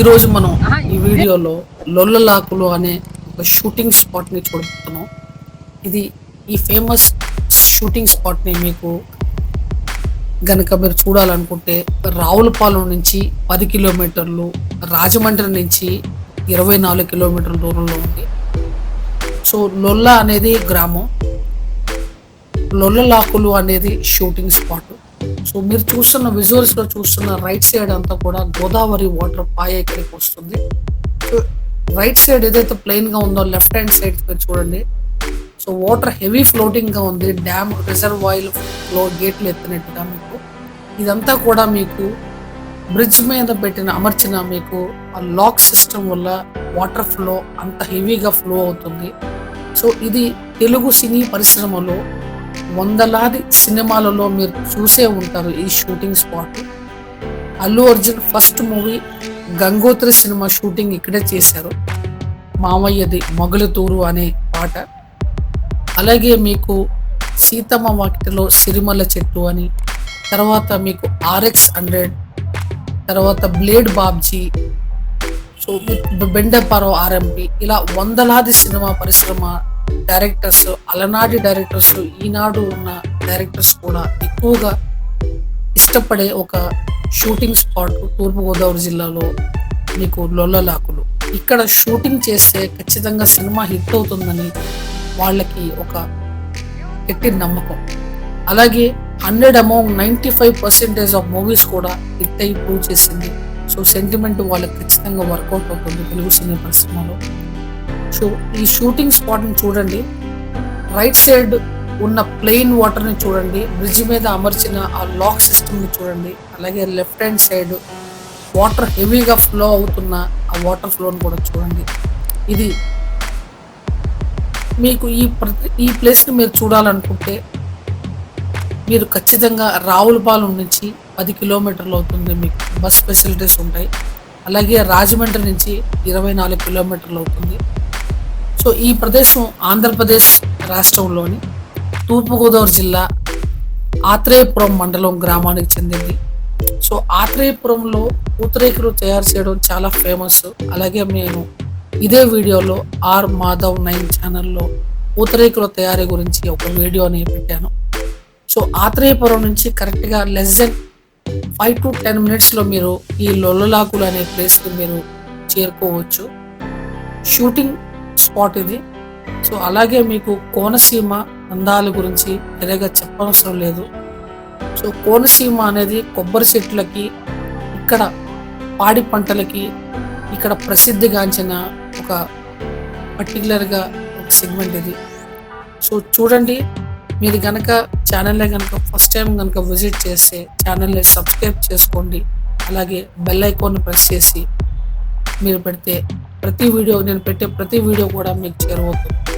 ఈరోజు మనం ఈ వీడియోలో లొల్లలాకులు అనే ఒక షూటింగ్ స్పాట్ని చూడబోతున్నాం. ఇది ఈ ఫేమస్ షూటింగ్ స్పాట్ని మీకు గనక మీరు చూడాలనుకుంటే రావులపాలెం నుంచి 10 కిలోమీటర్లు, రాజమండ్రి నుంచి 24 కిలోమీటర్ల దూరంలో ఉంది. సో లొల్ల అనేది గ్రామం, లొల్లలాకులు అనేది షూటింగ్ స్పాట్. సో మీరు చూస్తున్న విజువల్స్లో చూస్తున్న రైట్ సైడ్ అంతా కూడా గోదావరి వాటర్ పాయ ఇక్కడికి వస్తుంది. సో రైట్ సైడ్ ఏదైతే ప్లెయిన్గా ఉందో లెఫ్ట్ హ్యాండ్ సైడ్ మీరు చూడండి. సో వాటర్ హెవీ ఫ్లోటింగ్గా ఉంది, డ్యామ్ రిజర్వాయర్ ఫ్లో గేట్లు ఎత్తినట్టుగా మీకు ఇదంతా కూడా మీకు బ్రిడ్జ్ మీద అమర్చిన మీకు ఆ లాక్ సిస్టమ్ వల్ల వాటర్ ఫ్లో అంత హెవీగా ఫ్లో అవుతుంది. సో ఇది తెలుగు సినీ పరిశ్రమలో వందలాది సినిమాలలో మీరు చూసే ఉంటారు ఈ shooting spot. Allu Arjun first movie Gangotri cinema shooting ఇక్కడే చేశారు. మామయ్యది మొగలుతూరు అనే పాట. అలాగే మీకు సీతమ్మ వాకిటిలో సిరిమల్ల చెట్టు అని, తర్వాత మీకు RX-100, తర్వాత బ్లేడ్ బాబ్జీ, సో బెండపారో RMP, ఇలా వందలాది సినిమా పరిశ్రమ డైరెక్టర్స్, అలనాటి డైరెక్టర్స్, ఈనాడు ఉన్న డైరెక్టర్స్ కూడా ఎక్కువగా ఇష్టపడే ఒక షూటింగ్ స్పాట్ తూర్పుగోదావరి జిల్లాలో మీకు లొల్లలాకులు. ఇక్కడ షూటింగ్ చేస్తే ఖచ్చితంగా సినిమా హిట్ అవుతుందని వాళ్ళకి ఒక గట్టి నమ్మకం. అలాగే 100 among 95% ఆఫ్ మూవీస్ కూడా హిట్ అయి ప్రూవ్ చేసింది. సో సెంటిమెంట్ వాళ్ళకి ఖచ్చితంగా వర్కౌట్ అవుతుంది తెలుగు సినిమా పరిశ్రమలో. సో ఈ షూటింగ్ స్పాట్ని చూడండి, రైట్ సైడ్ ఉన్న ప్లెయిన్ వాటర్ని చూడండి, బ్రిడ్జ్ మీద అమర్చిన ఆ లాక్ సిస్టమ్ని చూడండి, అలాగే లెఫ్ట్ హ్యాండ్ సైడ్ వాటర్ హెవీగా ఫ్లో అవుతున్న ఆ వాటర్ ఫ్లోని కూడా చూడండి. ఇది మీకు ఈ ప్లేస్ని మీరు చూడాలనుకుంటే మీరు ఖచ్చితంగా రావులపాలెం నుంచి 10 కిలోమీటర్లు అవుతుంది. మీకు బస్ ఫెసిలిటీస్ ఉంటాయి. అలాగే రాజమండ్రి నుంచి 24 కిలోమీటర్లు అవుతుంది. సో ఈ ప్రదేశం ఆంధ్రప్రదేశ్ రాష్ట్రంలోని తూర్పుగోదావరి జిల్లా ఆత్రేయపురం మండలం గ్రామానికి చెందింది. సో ఆత్రేయపురంలో పూతరేకులు తయారు చేయడం చాలా ఫేమస్. అలాగే నేను ఇదే వీడియోలో మాధవ్ 9 ఛానల్లో పూతరేకుల తయారీ గురించి ఒక వీడియోని పెట్టాను. సో ఆత్రేయపురం నుంచి కరెక్ట్గా లెస్ దెన్ 5 to 10 మినిట్స్లో మీరు ఈ లొల్లలాకులు అనే ప్లేస్కి మీరు చేరుకోవచ్చు. షూటింగ్ స్పాట్ ఇది. సో అలాగే మీకు కోనసీమ అందాల గురించి పెద్దగా చెప్పనవసరం లేదు. సో కోనసీమ అనేది కొబ్బరి చెట్లకి, ఇక్కడ పాడి పంటలకి ఇక్కడ ప్రసిద్ధిగాంచిన ఒక పర్టికులర్గా ఒక సెగ్మెంట్ ఇది. సో చూడండి, మీరు కనుక ఛానల్ని కనుక ఫస్ట్ టైం కనుక విజిట్ చేస్తే ఛానల్ని సబ్స్క్రైబ్ చేసుకోండి. అలాగే బెల్ ఐకాన్ని ప్రెస్ చేసి మీరు పెడితే నేను పెట్టే ప్రతి వీడియో కూడా మీకు చేరవుతుంది.